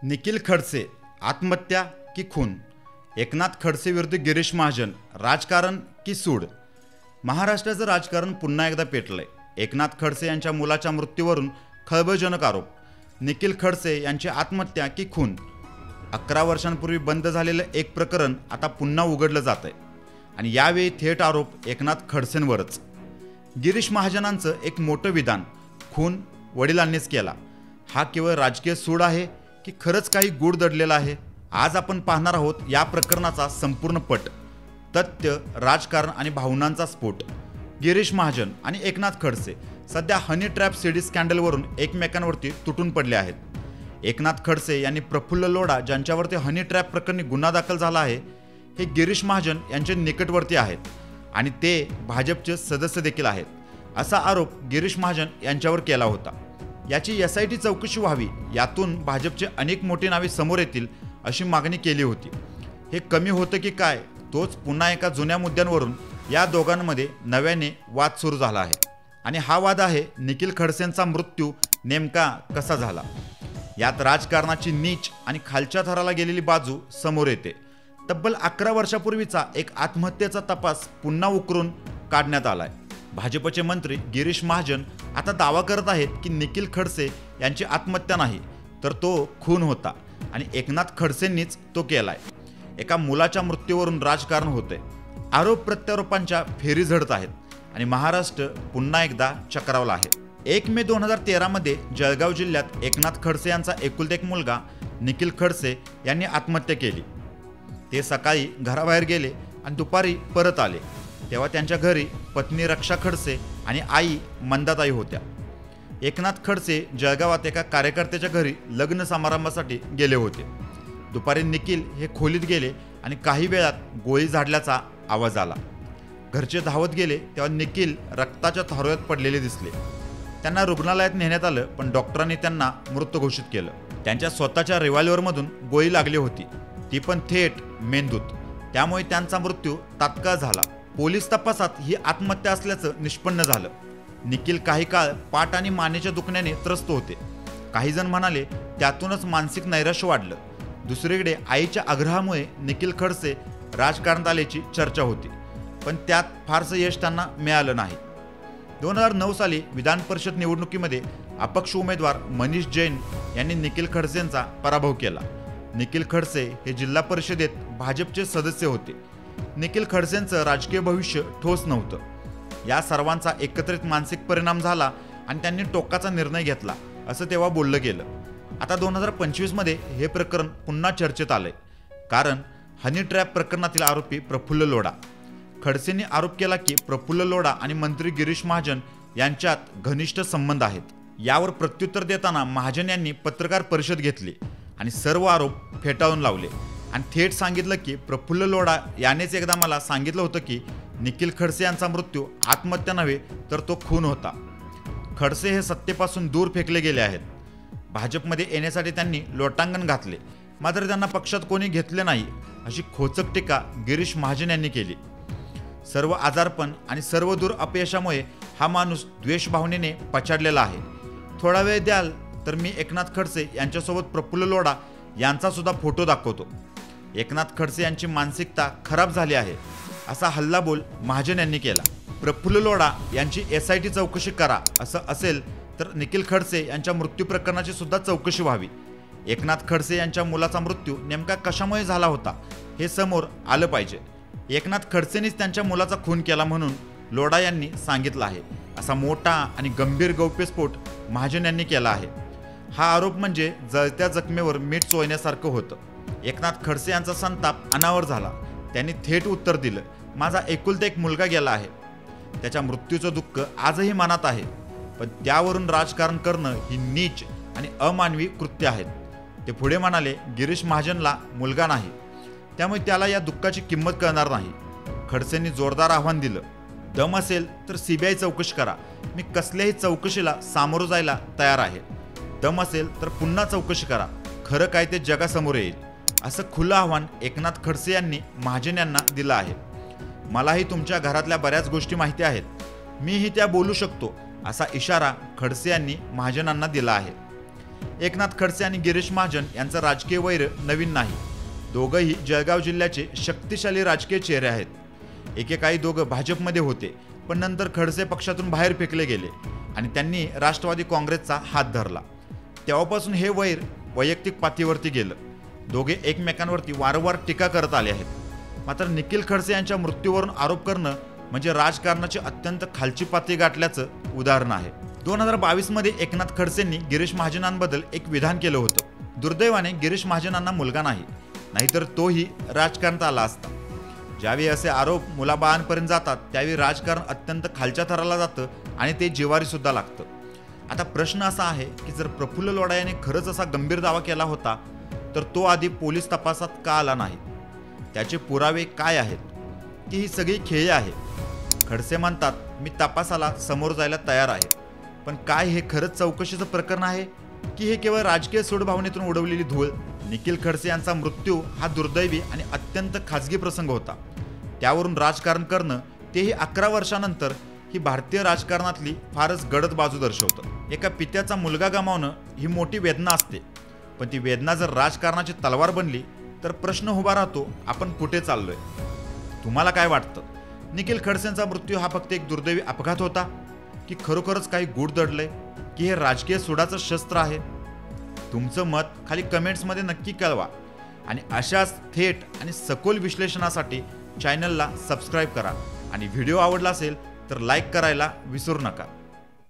निखिल खडसे आत्महत्या की खून? एकनाथ खडसे विरुद्ध गिरीश महाजन, राजकारण की सूड? महाराष्ट्राचं राजकारण पुन्हा एकदा पेटलंय. एकनाथ खडसे यांच्या मुलाच्या मृत्यूवरून खळबळजनक आरोप. निखिल खडसे यांची आत्महत्या की खून? 11 वर्षांपूर्वी बंद झालेलं एक प्रकरण आता पुन्हा उघडलं जात आहे आणि यावेळी थेट आरोप एकनाथ खडसेंवरच. गिरीश महाजनांचं एक मोठं विधान, खून वडिलांनीच केला. हा केवळ राजकीय सूड आहे की खरंच काही गूढ दडलेला आहे? आज आपण पाहणार आहोत या प्रकरणाचा संपूर्ण पट, तथ्य, राजकारण आणि भावनांचा स्फोट. गिरीश महाजन आणि एकनाथ खडसे सध्या हनी ट्रॅप सीडी स्कॅन्डलवरून एकमेकांवरती तुटून पडले आहेत. एकनाथ खडसे यांनी प्रफुल्ल लोढा, ज्यांच्यावरती हनी ट्रॅप प्रकरणी गुन्हा दाखल झाला आहे, हे गिरीश महाजन यांचे निकटवर्ती आहेत आणि ते भाजपचे सदस्य देखील आहेत, असा आरोप गिरीश महाजन यांच्यावर केला होता. याची SIT चौकशी व्हावी, यातून भाजपचे अनेक मोठी नावे समोर येतील अशी मागणी केली होती. हे कमी होतं की काय? तोच पुन्हा एका जुन्या मुद्द्यांवरून या दोघांमध्ये नव्याने वाद सुरू झाला आहे आणि हा वाद आहे निखिल खडसेंचा मृत्यू नेमका कसा झाला. यात राजकारणाची नीच आणि खालच्या थराला गेलेली बाजू समोर येते. तब्बल 11 वर्षापूर्वीचा एक आत्महत्येचा तपास पुन्हा उकरून काढण्यात आलाय. भाजपचे मंत्री गिरीश महाजन आता दावा करत आहेत की निखिल खडसे यांची आत्महत्या नाही, तर तो खून होता आणि एकनाथ खडसेंनीच तो केलाय. एका मुलाच्या मृत्यूवरून राजकारण होतंय. आरोप प्रत्यारोपांच्या फेरी झडत आहेत आणि महाराष्ट्र पुन्हा एकदा चक्रावला आहे. 1 मे 2013 मध्ये जळगाव जिल्ह्यात एकनाथ खडसे यांचा एकुलता एक मुलगा निखिल खडसे यांनी आत्महत्या केली. ते सकाळी घराबाहेर गेले आणि दुपारी परत आले तेव्हा त्यांच्या घरी पत्नी रक्षा खडसे आणि आई मंदाताई होत्या. एकनाथ खडसे जळगावात एका कार्यकर्त्याच्या घरी लग्न समारंभासाठी गेले होते. दुपारी निखिल हे खोलीत गेले आणि काही वेळात गोळी झाडल्याचा आवाज आला. घरचे धावत गेले तेव्हा निखिल रक्ताच्या थारोळ्यात पडलेले दिसले. त्यांना रुग्णालयात नेण्यात आलं, पण डॉक्टरांनी त्यांना मृत घोषित केलं. त्यांच्या स्वतःच्या रिव्हॉल्व्हरमधून गोळी लागली होती, ती पण थेट मेंदूत. त्यामुळे त्यांचा मृत्यू तात्काळ झाला. पोलीस तपासात ही आत्महत्या असल्याचं निष्पन्न झालं. निखिल काही काळ पाठ आणि मानेच्या दुखण्याने त्रस्त होते. काही जण म्हणाले त्यातूनच मानसिक नैराश्य वाढलं. दुसरीकडे आईच्या आग्रहामुळे निखिल खडसे राजकारणात आल्याची चर्चा होती, पण त्यात फारसं यश त्यांना मिळालं नाही. 2009 साली विधान परिषद निवडणुकीमध्ये अपक्ष उमेदवार मनीष जैन यांनी निखिल खडसेंचा पराभव केला. निखिल खडसे हे जिल्हा परिषदेत भाजपचे सदस्य होते. निखिल खडसेंचं राजकीय भविष्य ठोस नव्हतं. या सर्वांचा एकत्रित मानसिक परिणाम झाला आणि त्यांनी टोकाचा निर्णय घेतला, असं तेव्हा बोललं गेलं. आता 2025 मध्ये हे प्रकरण पुन्हा चर्चेत आलंय, कारण हनी ट्रॅप प्रकरणातील आरोपी प्रफुल्ल लोढा. खडसेंनी आरोप केला की प्रफुल्ल लोढा आणि मंत्री गिरीश महाजन यांच्यात घनिष्ठ संबंध आहेत. यावर प्रत्युत्तर देताना महाजन यांनी पत्रकार परिषद घेतली आणि सर्व आरोप फेटाळून लावले आणि थेट सांगितलं की प्रफुल्ल लोढा यानेच एकदा मला सांगितलं होतं की निखिल खडसे यांचा मृत्यू आत्महत्या नव्हे तर तो खून होता. खडसे हे सत्तेपासून दूर फेकले गेले आहेत. भाजपमध्ये येण्यासाठी त्यांनी लोटांगण घातले, मात्र त्यांना पक्षात कोणी घेतले नाही, अशी खोचक टीका गिरीश महाजन यांनी केली. सर्व आजारपण आणि सर्व दूर अपयशामुळे हा माणूस द्वेष भावनेने पछाडलेला आहे. थोडा वेळ द्याल तर मी एकनाथ खडसे यांच्यासोबत प्रफुल्ल लोढा यांचा सुद्धा फोटो दाखवतो. एकनाथ खडसे यांची मानसिकता खराब झाली आहे, असा हल्लाबोल महाजन यांनी केला. प्रफुल्ल लोढा यांची SIT चौकशी करा, असं असेल तर निखिल खडसे यांच्या मृत्यू प्रकरणाची सुद्धा चौकशी व्हावी. एकनाथ खडसे यांच्या मुलाचा मृत्यू नेमका कशामुळे झाला होता हे समोर आलं पाहिजे. एकनाथ खडसेंनीच त्यांच्या मुलाचा खून केला म्हणून लोढा यांनी सांगितलं आहे, असा मोठा आणि गंभीर गौप्यस्फोट महाजन यांनी केला आहे. हा आरोप म्हणजे जळत्या जखमेवर मीठ चोळण्यासारखं होतं. एकनाथ खडसे यांचा संताप अनावर झाला. त्यांनी थेट उत्तर दिलं, माझा एकुलता एक मुलगा गेला आहे. त्याच्या मृत्यूचं दुःख आजही मनात आहे, पण त्यावरून राजकारण करणं ही नीच आणि अमानवी कृत्य आहेत. ते पुढे म्हणाले, गिरीश महाजनला मुलगा नाही, त्यामुळे त्याला या दुःखाची किंमत कळणार नाही. खडसेंनी जोरदार आव्हान दिलं, दम असेल तर CBI चौकशी करा. मी कसल्याही चौकशीला सामोरं जायला तयार आहे. दम असेल तर पुन्हा चौकशी करा. खरं काय ते जगासमोर येईल, असं खुलं आव्हान एकनाथ खडसे यांनी महाजन यांना दिलं आहे. मलाही तुमच्या घरातल्या बऱ्याच गोष्टी माहिती आहेत, मीही त्या बोलू शकतो, असा इशारा खडसे यांनी महाजनांना दिला आहे. एकनाथ खडसे आणि गिरीश महाजन यांचं राजकीय वैर नवीन नाही. दोघंही जळगाव जिल्ह्याचे शक्तिशाली राजकीय चेहरे आहेत. एकेकाळी दोघं भाजपमध्ये होते, पण नंतर खडसे पक्षातून बाहेर फेकले गेले आणि त्यांनी राष्ट्रवादी काँग्रेसचा हात धरला. तेव्हापासून हे वैर वैयक्तिक पातळीवरती गेलं. दोघे एकमेकांवरती वारंवार टीका करत आले आहेत. मात्र निखिल खडसे यांच्या मृत्यूवरून आरोप करणं म्हणजे राजकारणाची अत्यंत खालची पातळी गाठल्याचं उदाहरण आहे. 2022 मध्ये एकनाथ खडसेंनी गिरीश महाजनांबद्दल एक विधान केलं होतं. दुर्दैवाने गिरीश महाजनांना मुलगा नाही, नाहीतर तोही राजकारणात आला असता. ज्यावेळी असे आरोप मुलाबाळांपर्यंत जातात त्यावेळी राजकारण अत्यंत खालच्या थराला जातं आणि ते जिव्हारी सुद्धा लागतं. आता प्रश्न असा आहे की जर प्रफुल्ल लोढा याने खरंच असा गंभीर दावा केला होता तर तो आधी पोलीस तपासात का आला नाही? त्याचे पुरावे काय आहेत? की ही सगळी खेळी आहे? खडसे म्हणतात, मी तपासाला समोर जायला तयार आहे. पण काय हे खरंच चौकशीचं प्रकरण आहे की हे केवळ राजकीय सूडभावनेतून उडवलेली धूळ? निखिल खडसे यांचा मृत्यू हा दुर्दैवी आणि अत्यंत खाजगी प्रसंग होता. त्यावरून राजकारण करणं, तेही 11 वर्षानंतर, ही भारतीय राजकारणातली फारच गडद बाजू दर्शवतं. एका पित्याचा मुलगा गमावणं ही मोठी वेदना असते, पण ती वेदना जर राजकारणाची तलवार बनली तर प्रश्न उभा राहतो, आपण कुठे चाललोय? तुम्हाला काय वाटतं? निखिल खडसेंचा मृत्यू हा फक्त एक दुर्दैवी अपघात होता की खरोखरच काही गूढ दडलंय, की हे राजकीय सुडाचं शस्त्र आहे? तुमचं मत खाली कमेंट्समध्ये नक्की कळवा आणि अशाच थेट आणि सखोल विश्लेषणासाठी चॅनलला सबस्क्राईब करा आणि व्हिडिओ आवडला असेल तर लाईक करायला विसरू नका.